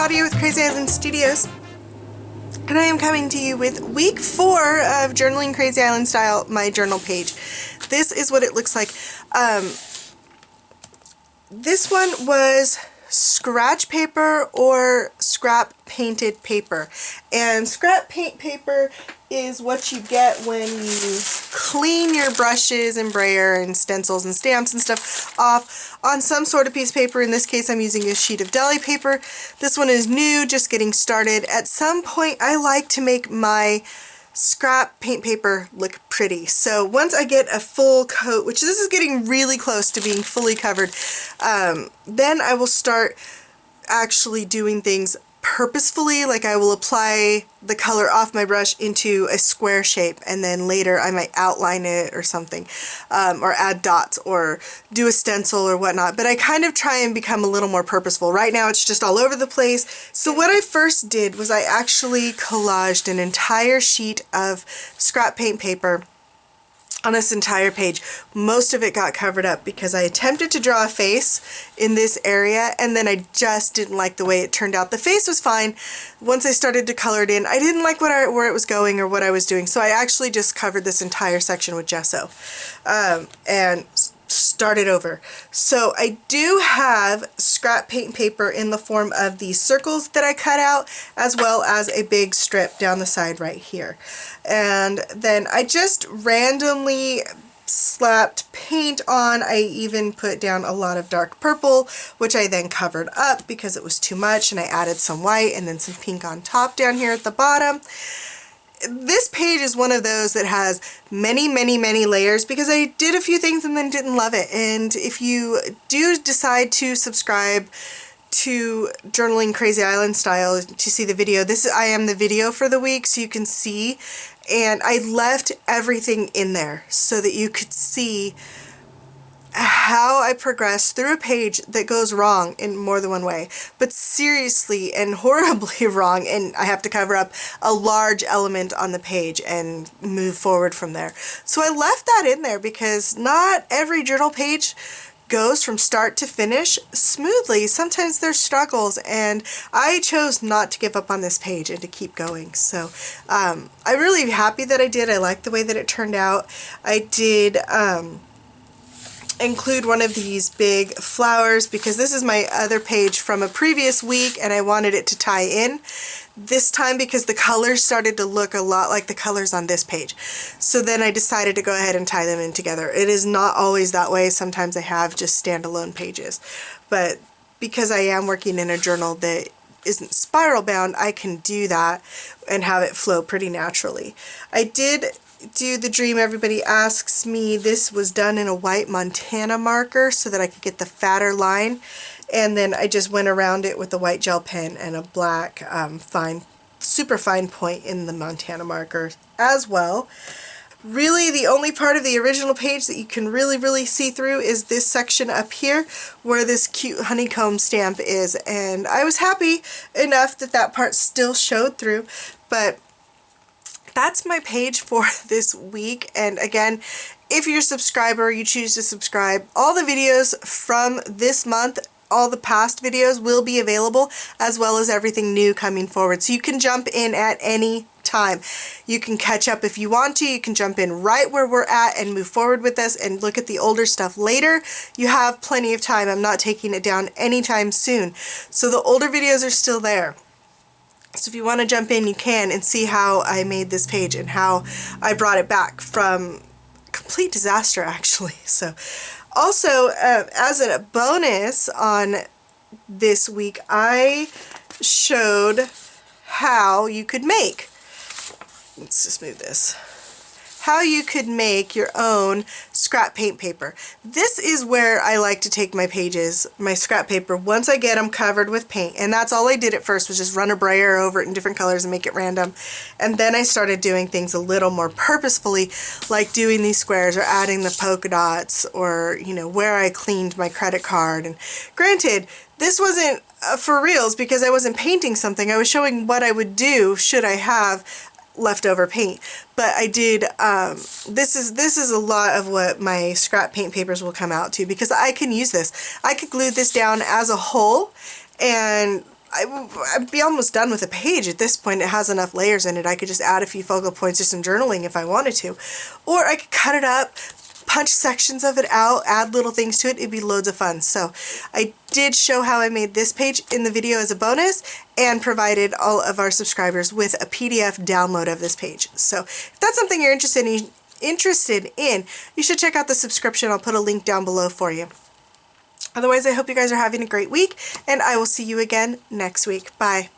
Claudia with Krazy Island Studios, and I am coming to you with week 4 of Journaling Krazy Island Style, my journal page. This is what it looks like. This one was scratch paper or scrap painted paper, and scrap paint paper is what you get when you clean your brushes and brayer and stencils and stamps and stuff off on some sort of piece of paper. In this case, I'm using a sheet of deli paper. This one is new, just getting started. At some point, I like to make my scrap paint paper look pretty. So once I get a full coat, which this is getting really close to being fully covered, then I will start actually doing things purposefully. Like I will apply the color off my brush into a square shape, and then later I might outline it or something, or add dots or do a stencil or whatnot. But I kind of try and become a little more purposeful. Right now it's just all over the place. So what I first did was I actually collaged an entire sheet of scrap paint paper on this entire page. Most of it got covered up because I attempted to draw a face in this area, and then I just didn't like the way it turned out. The face was fine. Once I started to color it in, I didn't like where it was going or what I was doing, so I actually just covered this entire section with gesso and started over. So I do have scrap paint paper in the form of these circles that I cut out, as well as a big strip down the side right here. And then I just randomly slapped paint on. I even put down a lot of dark purple, which I then covered up because it was too much, and I added some white and then some pink on top down here at the bottom. This page is one of those that has many layers because I did a few things and then didn't love it. And if you do decide to subscribe to Journaling Krazy Island Style to see the video, I am the video for the week, so you can see. And I left everything in there so that you could see how I progress through a page that goes wrong in more than one way, but seriously and horribly wrong, and I have to cover up a large element on the page and move forward from there. So I left that in there because not every journal page goes from start to finish smoothly. Sometimes there's struggles, and I chose not to give up on this page and to keep going. So I'm really happy that I did. I like the way that it turned out. I did include one of these big flowers because this is my other page from a previous week, and I wanted it to tie in this time because the colors started to look a lot like the colors on this page. So then I decided to go ahead and tie them in together. It is not always that way. Sometimes I have just standalone pages, but because I am working in a journal that isn't spiral bound, I can do that and have it flow pretty naturally. I did do the dream everybody asks me. This was done in a white Montana marker so that I could get the fatter line, and then I just went around it with a white gel pen and a black super fine point in the Montana marker as well. Really, the only part of the original page that you can really see through is this section up here where this cute honeycomb stamp is, and I was happy enough that that part still showed through. But that's my page for this week. And again, if you're a subscriber, you choose to subscribe, all the videos from this month, all the past videos will be available, as well as everything new coming forward. So you can jump in at any time. You can catch up if you want to. You can jump in right where we're at and move forward with us and look at the older stuff later. You have plenty of time. I'm not taking it down anytime soon. So the older videos are still there. So if you want to jump in, you can, and see how I made this page and how I brought it back from complete disaster, actually. So also, as a bonus on this week, I showed how you could make, let's just move this, how you could make your own scrap paint paper. This is where I like to take my pages, my scrap paper, once I get them covered with paint. And that's all I did at first, was just run a brayer over it in different colors and make it random. And then I started doing things a little more purposefully, like doing these squares or adding the polka dots, or, you know, where I cleaned my credit card. And granted, this wasn't for reals because I wasn't painting something. I was showing what I would do should I have leftover paint. But I did, this is a lot of what my scrap paint papers will come out to, because I can use this. I could glue this down as a whole, and I'd be almost done with the page at this point. It has enough layers in it. I could just add a few focal points or some journaling if I wanted to. Or I could cut it up, punch sections of it out, add little things to it. It'd be loads of fun. So I did show how I made this page in the video as a bonus and provided all of our subscribers with a PDF download of this page. So if that's something you're interested in, you should check out the subscription. I'll put a link down below for you. Otherwise, I hope you guys are having a great week, and I will see you again next week. Bye.